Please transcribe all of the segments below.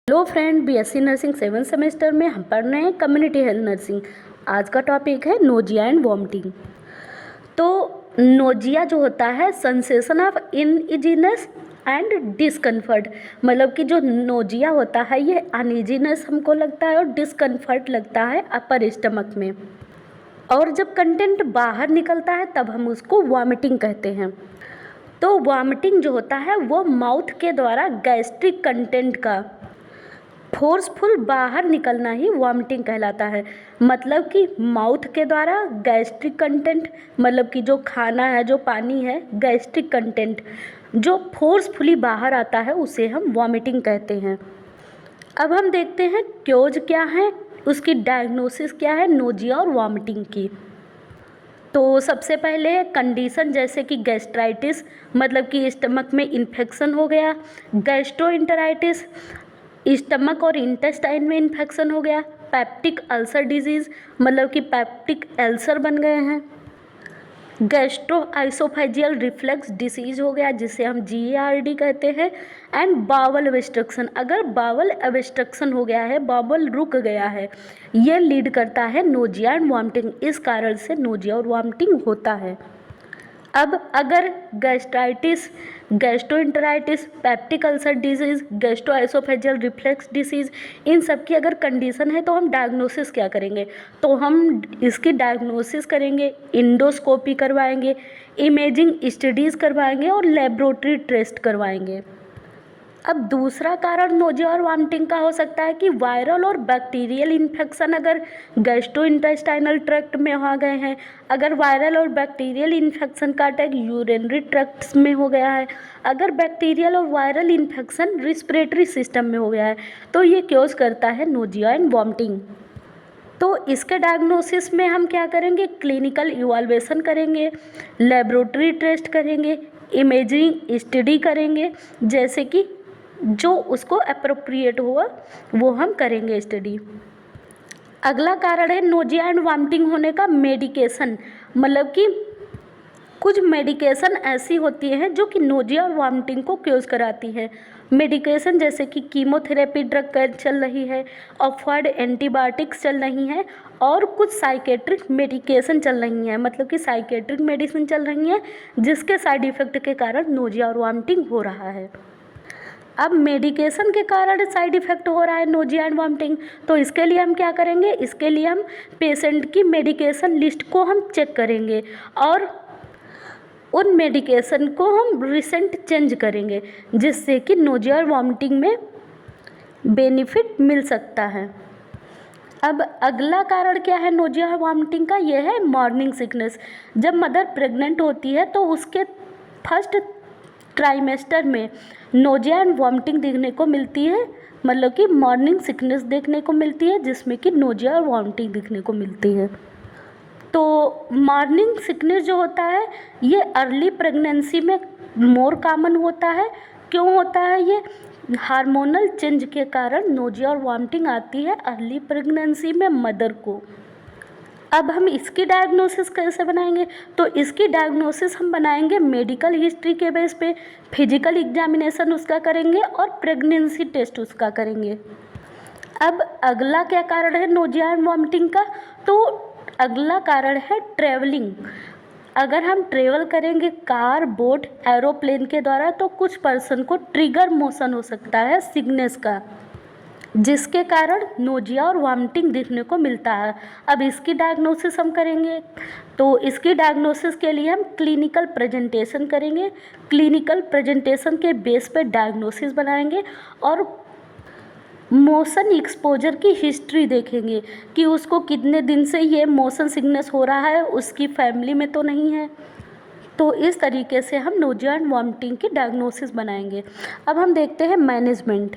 Hello friend, BSc nursing 7 semester में हम पढ़ रहे हैं कम्युनिटी हेल्थ नर्सिंग। आज का टॉपिक है नोजिया एंड वॉमिटिंग। तो नोजिया जो होता है सेंसेशन ऑफ इनइजीनेस एंड डिस्कम्फर्ट, मतलब कि जो नोजिया होता है ये अनइजीनेस हमको लगता है और डिस्कम्फर्ट लगता है अपर स्टमक में, और जब कंटेंट बाहर निकलता है तब हम उसको वॉमिटिंग कहते हैं। तो वॉमिटिंग जो होता है वो माउथ के द्वारा गैस्ट्रिक कंटेंट का फोर्सफुल बाहर निकलना ही वॉमिटिंग कहलाता है। मतलब कि माउथ के द्वारा गैस्ट्रिक कंटेंट, मतलब कि जो खाना है, जो पानी है, गैस्ट्रिक कंटेंट जो फोर्सफुली बाहर आता है उसे हम वॉमिटिंग कहते हैं। अब हम देखते हैं क्योज क्या है, उसकी डायग्नोसिस क्या है नोजिया और वॉमिटिंग की। तो सबसे पहले कंडीशन जैसे कि गैस्ट्राइटिस, मतलब कि स्टमक में इन्फेक्शन हो गया, गैस्ट्रोइंटेराइटिस, स्टमक और इंटेस्टाइन में इन्फेक्शन हो गया, पेप्टिक अल्सर डिजीज़, मतलब कि पेप्टिक अल्सर बन गए हैं, गैस्ट्रो आइसोफेजियल रिफ्लक्स डिसीज हो गया जिसे हम GERD कहते हैं, एंड बावल ऑब्स्ट्रक्शन। अगर बावल ऑब्स्ट्रक्शन हो गया है, बावल रुक गया है, ये लीड करता है नोजिया एंड वॉमिटिंग। इस कारण से नोजिया और वॉमिटिंग होता है। अब अगर gastritis, gastroenteritis, peptic ulcer disease, gastroesophageal reflux disease, इन सब की अगर कंडीशन है तो हम डायग्नोसिस क्या करेंगे? तो हम इसकी डायग्नोसिस करेंगे, इंडोस्कोपी करवाएंगे, इमेजिंग स्टडीज़ करवाएंगे और लेबोरेटरी टेस्ट करवाएंगे। अब दूसरा कारण नोजिया और वॉमिटिंग का हो सकता है कि वायरल और बैक्टीरियल इन्फेक्शन अगर गैस्ट्रोइंटेस्टाइनल ट्रैक्ट में आ गए हैं, अगर वायरल और बैक्टीरियल इन्फेक्शन का अटैक यूरिनरी ट्रैक्ट्स में हो गया है, अगर बैक्टीरियल और वायरल इन्फेक्शन रिस्पिरेटरी सिस्टम में हो गया है, तो ये क्योज करता है नोजिया एंड वॉमिटिंग। तो इसके डायग्नोसिस में हम क्या करेंगे? क्लिनिकल इवैल्यूएशन करेंगे, लेबोरेटरी टेस्ट करेंगे, इमेजिंग स्टडी करेंगे, जैसे कि जो उसको अप्रोप्रिएट हुआ वो हम करेंगे स्टडी। अगला कारण है नोजिया एंड वॉमिटिंग होने का मेडिकेशन, मतलब कि कुछ मेडिकेशन ऐसी होती हैं जो कि नोजिया और वॉमिटिंग को क्योज कराती है। मेडिकेशन जैसे कि कीमोथेरेपी ड्रग चल रही है, ऑफर्ड एंटीबायोटिक्स चल रही हैं, और कुछ साइकेट्रिक मेडिकेशन चल रही हैं, मतलब कि साइकेट्रिक मेडिसिन चल रही हैं जिसके साइड इफ़ेक्ट के कारण नोजिया और वॉमिटिंग हो रहा है। अब मेडिकेशन के कारण साइड इफ़ेक्ट हो रहा है नोजिया एंड वॉमिटिंग, तो इसके लिए हम क्या करेंगे? इसके लिए हम पेशेंट की मेडिकेशन लिस्ट को हम चेक करेंगे और उन मेडिकेशन को हम रिसेंट चेंज करेंगे जिससे कि नोजिया और वॉमिटिंग में बेनिफिट मिल सकता है। अब अगला कारण क्या है नोजिया और वॉमिटिंग का? यह है मॉर्निंग सिकनेस। जब मदर प्रेग्नेंट होती है तो उसके फर्स्ट ट्राइमेस्टर में नोजिया एंड वॉमिटिंग देखने को मिलती है, मतलब कि मॉर्निंग सिकनेस देखने को मिलती है जिसमें कि नोजिया और वॉमिटिंग देखने को मिलती है। तो मॉर्निंग सिकनेस जो होता है ये अर्ली प्रेगनेंसी में मोर कॉमन होता है। क्यों होता है ये? हार्मोनल चेंज के कारण नोजिया और वॉमिटिंग आती है अर्ली प्रेगनेंसी में मदर को। अब हम इसकी डायग्नोसिस कैसे बनाएंगे? तो इसकी डायग्नोसिस हम बनाएंगे मेडिकल हिस्ट्री के बेस पे, फिजिकल एग्जामिनेशन उसका करेंगे और प्रेगनेंसी टेस्ट उसका करेंगे। अब अगला क्या कारण है नोजिया एंड वॉमिटिंग का? तो अगला कारण है ट्रैवलिंग। अगर हम ट्रेवल करेंगे कार, बोट, एरोप्लेन के द्वारा तो कुछ पर्सन को ट्रिगर मोशन हो सकता है सिकनेस का, जिसके कारण नोजिया और वॉमिटिंग देखने को मिलता है। अब इसकी डायग्नोसिस हम करेंगे, तो इसकी डायग्नोसिस के लिए हम क्लिनिकल प्रेजेंटेशन करेंगे। क्लिनिकल प्रेजेंटेशन के बेस पे डायग्नोसिस बनाएंगे और मोशन एक्सपोजर की हिस्ट्री देखेंगे कि उसको कितने दिन से ये मोशन सिकनेस हो रहा है, उसकी फैमिली में तो नहीं है। तो इस तरीके से हम नोजिया एंड वॉमिटिंग की डायग्नोसिस बनाएंगे। अब हम देखते हैं मैनेजमेंट।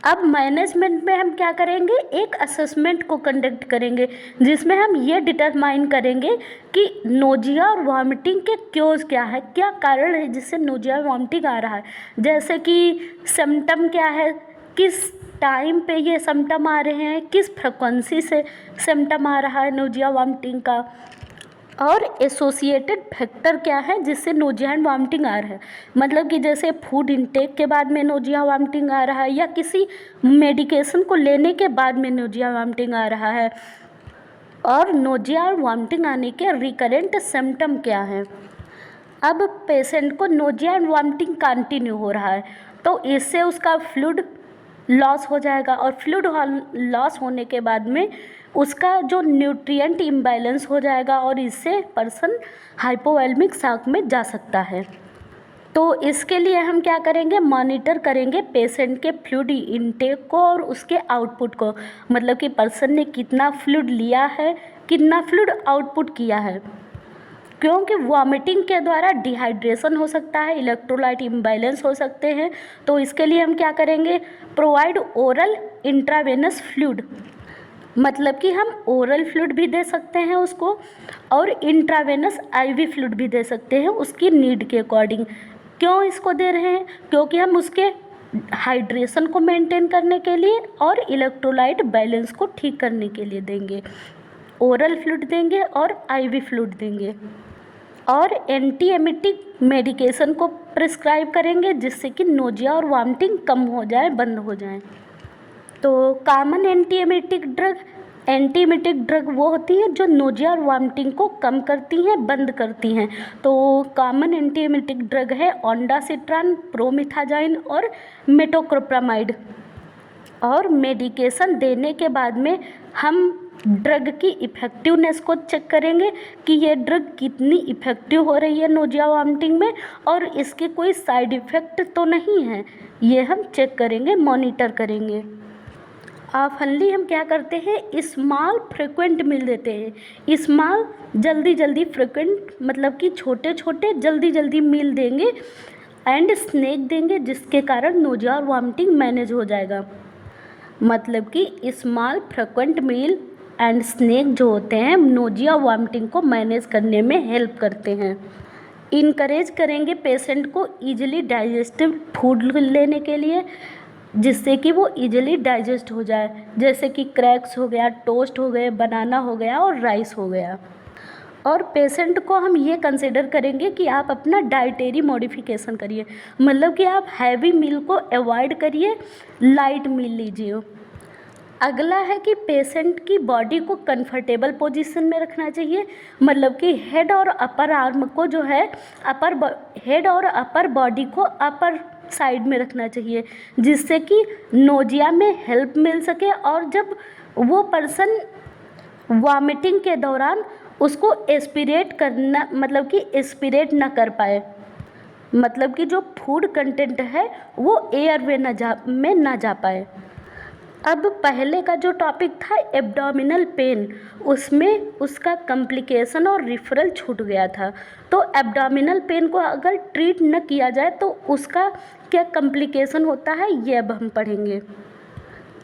अब मैनेजमेंट में हम क्या करेंगे? एक असेसमेंट को कंडक्ट करेंगे जिसमें हम ये डिटरमाइन करेंगे कि नोजिया और वॉमिटिंग के क्योज क्या है, क्या कारण है जिससे नोजिया और वॉमिटिंग आ रहा है। जैसे कि सिम्टम क्या है, किस टाइम पे ये सिम्टम आ रहे हैं, किस फ्रिक्वेंसी से सिम्टम आ रहा है नोजिया वॉमिटिंग का, और एसोसिएटेड फैक्टर क्या है जिससे नोजिया एंड वॉमिटिंग आ रहा है, मतलब कि जैसे फूड इंटेक के बाद में नोजिया वॉमिटिंग आ रहा है या किसी मेडिकेशन को लेने के बाद में नोजिया वॉमिटिंग आ रहा है। और नोजिया और वॉमिटिंग आने के रिकरेंट सिम्टम क्या हैं। अब पेशेंट को नोजिया एंड वॉमिटिंग कंटिन्यू हो रहा है तो इससे उसका फ्लूइड लॉस हो जाएगा और फ्लूइड लॉस होने के बाद में उसका जो न्यूट्रिएंट इम्बैलेंस हो जाएगा और इससे पर्सन हाइपोवॉल्मिक शॉक में जा सकता है। तो इसके लिए हम क्या करेंगे, मॉनिटर करेंगे पेशेंट के फ्लूइड इनटेक को और उसके आउटपुट को, मतलब कि पर्सन ने कितना फ्लूइड लिया है, कितना फ्लूइड आउटपुट किया है, क्योंकि वॉमिटिंग के द्वारा डिहाइड्रेशन हो सकता है, इलेक्ट्रोलाइट इम्बैलेंस हो सकते हैं। तो इसके लिए हम क्या करेंगे, प्रोवाइड ओरल इंट्रावेनस फ्लूइड, मतलब कि हम ओरल फ्लूइड भी दे सकते हैं उसको और इंट्रावेनस आईवी फ्लूइड भी दे सकते हैं उसकी नीड के अकॉर्डिंग। क्यों इसको दे रहे हैं, क्योंकि हम उसके हाइड्रेशन को मेंटेन करने के लिए और इलेक्ट्रोलाइट बैलेंस को ठीक करने के लिए देंगे। ओरल फ्लूइड देंगे और आईवी फ्लूइड देंगे और एंटी एमिटिक मेडिकेशन को प्रिस्क्राइब करेंगे जिससे कि नोजिया और वॉमिटिंग कम हो जाए, बंद हो जाए। तो कॉमन एंटी एमिटिक ड्रग वो होती है जो नोजिया और वॉमिटिंग को कम करती हैं, बंद करती हैं। तो कॉमन एंटी एमिटिक ड्रग है ओंडासिट्रान, प्रोमिथाजाइन और मेटोक्लोप्रामाइड। और मेडिकेशन देने के बाद में हम ड्रग की इफ़ेक्टिवनेस को चेक करेंगे कि ये ड्रग कितनी इफ़ेक्टिव हो रही है नोजिया वॉमिटिंग में और इसके कोई साइड इफ़ेक्ट तो नहीं है, ये हम चेक करेंगे, मॉनिटर करेंगे। ऑफनली हम क्या करते हैं, स्मॉल फ्रिक्वेंट मील देते हैं। स्मॉल जल्दी फ्रिक्वेंट मतलब कि छोटे छोटे जल्दी मील देंगे एंड स्नैक देंगे जिसके कारण नोजिया और वॉमिटिंग मैनेज हो जाएगा। मतलब कि small frequent meal and snack जो होते हैं नोजिया वॉमिटिंग को मैनेज करने में हेल्प करते हैं। इनकरेज करेंगे पेशेंट को इजीली डाइजेस्टिव फूड लेने के लिए जिससे कि वो इजीली डाइजेस्ट हो जाए, जैसे कि क्रैक्स हो गया, टोस्ट हो गए, बनाना हो गया और राइस हो गया। और पेशेंट को हम ये कंसिडर करेंगे कि आप अपना डाइटरी मॉडिफिकेशन करिए, मतलब कि आप हैवी मील को अवॉइड करिए, लाइट मील लीजिए। अगला है कि पेशेंट की बॉडी को कंफर्टेबल पोजीशन में रखना चाहिए, मतलब कि हेड और अपर आर्म को जो है हेड और अपर बॉडी को अपर साइड में रखना चाहिए जिससे कि नोजिया में हेल्प मिल सके और जब वो पर्सन वॉमिटिंग के दौरान उसको एस्पिरेट करना, मतलब कि एस्पिरेट ना कर पाए, मतलब कि जो फूड कंटेंट है वो एयरवे में ना जा पाए। अब पहले का जो टॉपिक था एब्डोमिनल पेन, उसमें उसका कॉम्प्लिकेशन और रिफरल छूट गया था। तो एब्डोमिनल पेन को अगर ट्रीट न किया जाए तो उसका क्या कॉम्प्लिकेशन होता है ये अब हम पढ़ेंगे।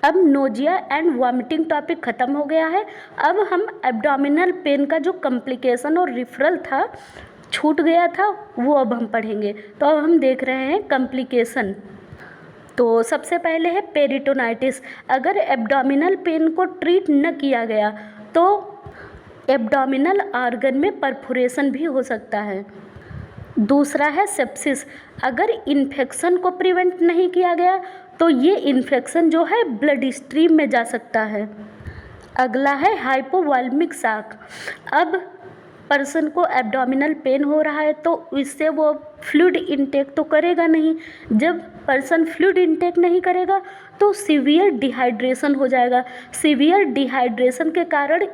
अब नोजिया एंड वॉमिटिंग टॉपिक ख़त्म हो गया है। अब हम एब्डोमिनल पेन का जो कॉम्प्लिकेशन और रिफरल था, छूट गया था, वो अब हम पढ़ेंगे। तो अब हम देख रहे हैं कॉम्प्लिकेशन। तो सबसे पहले है पेरिटोनाइटिस। अगर एब्डोमिनल पेन को ट्रीट न किया गया तो एब्डोमिनल ऑर्गन में परफोरेशन भी हो सकता है। दूसरा है सेप्सिस। अगर इन्फेक्शन को प्रिवेंट नहीं किया गया तो ये इन्फेक्शन जो है ब्लड स्ट्रीम में जा सकता है। अगला है हाइपोवॉल्मिक शॉक। अब पर्सन को एब्डोमिनल पेन हो रहा है तो इससे वो फ्लूइड इंटेक तो करेगा नहीं। जब पर्सन फ्लूइड इंटेक नहीं करेगा तो सीवियर डिहाइड्रेशन हो जाएगा। सीवियर डिहाइड्रेशन के कारण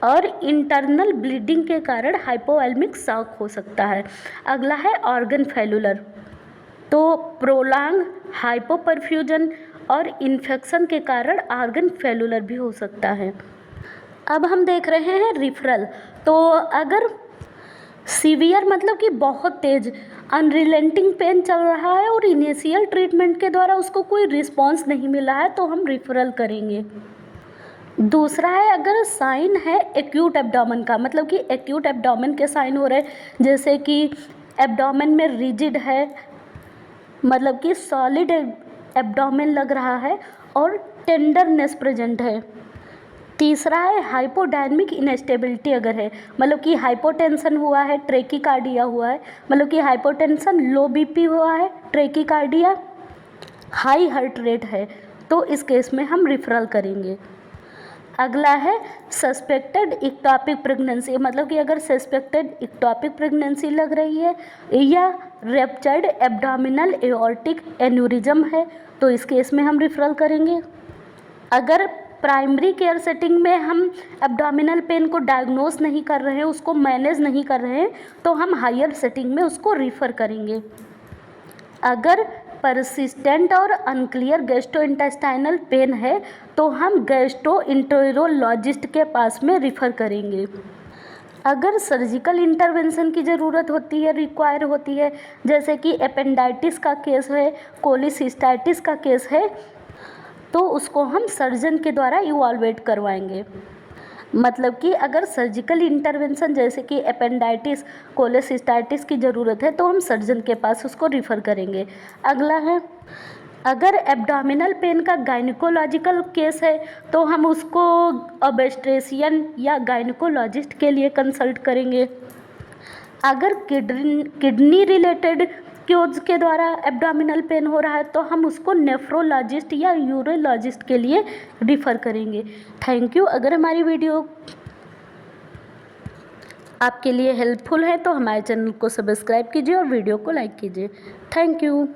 और इंटरनल ब्लीडिंग के कारण हाइपोवॉल्मिक शॉक हो सकता है। अगला है ऑर्गन फेल्यूलर। तो प्रोलॉन्ग हाइपोपरफ्यूजन और इन्फेक्शन के कारण ऑर्गन फेल्यूलर भी हो सकता है। अब हम देख रहे हैं रिफरल। तो अगर सीवियर मतलब कि बहुत तेज़ अनरिलेंटिंग पेन चल रहा है और इनिशियल ट्रीटमेंट के द्वारा उसको कोई रिस्पांस नहीं मिला है तो हम रिफरल करेंगे। दूसरा है अगर साइन है एक्यूट एब्डोमेन का, मतलब कि एक्यूट एब्डोमेन के साइन हो रहे हैं, जैसे कि एब्डोमेन में रिजिड है, मतलब कि सॉलिड एब्डोमेन लग रहा है और टेंडरनेस प्रेजेंट है, तीसरा है हाइपोडायनमिक इनस्टेबिलिटी अगर है, मतलब कि हाइपोटेंशन हुआ है, ट्रेकिकार्डिया हुआ है, मतलब कि हाइपोटेंशन, लो बीपी हुआ है, ट्रेकिकार्डिया, हाई हार्ट रेट है, तो इस केस में हम रिफरल करेंगे। अगला है सस्पेक्टेड इक्टोपिक प्रेगनेंसी, मतलब कि अगर सस्पेक्टेड इक्टोपिक प्रेगनेंसी लग रही है या रेप्चर्ड एब्डोमिनल एओर्टिक एन्यूरिज्म है, तो इस केस में हम रिफरल करेंगे। अगर प्राइमरी केयर सेटिंग में हम एब्डोमिनल पेन को डायग्नोस नहीं कर रहे हैं, उसको मैनेज नहीं कर रहे हैं, तो हम हायर सेटिंग में उसको रिफ़र करेंगे। अगर परसिस्टेंट और अनक्लियर गैस्ट्रोइंटेस्टाइनल पेन है तो हम गैस्ट्रोएंटेरोलॉजिस्ट के पास में रिफ़र करेंगे। अगर सर्जिकल इंटरवेंशन की ज़रूरत होती है, रिक्वायर होती है, जैसे कि एपेंडाइटिस का केस है, कोलिसिस्टाइटिस का केस है, तो उसको हम सर्जन के द्वारा इवॉल्वेट करवाएंगे। मतलब कि अगर सर्जिकल इंटरवेंशन जैसे कि एपेंडाइटिस, कोलेसिस्टाइटिस की ज़रूरत है तो हम सर्जन के पास उसको रिफ़र करेंगे। अगला है अगर एब्डोमिनल पेन का गायनिकोलॉजिकल केस है तो हम उसको ऑब्स्टेट्रिशियन या गायनिकोलॉजिस्ट के लिए कंसल्ट करेंगे। अगर किडनी रिलेटेड क्योज के द्वारा एब्डोमिनल पेन हो रहा है तो हम उसको नेफ्रोलॉजिस्ट या यूरोलॉजिस्ट के लिए रिफ़र करेंगे। Thank you. अगर हमारी वीडियो आपके लिए हेल्पफुल है तो हमारे चैनल को सब्सक्राइब कीजिए और वीडियो को लाइक कीजिए। Thank you.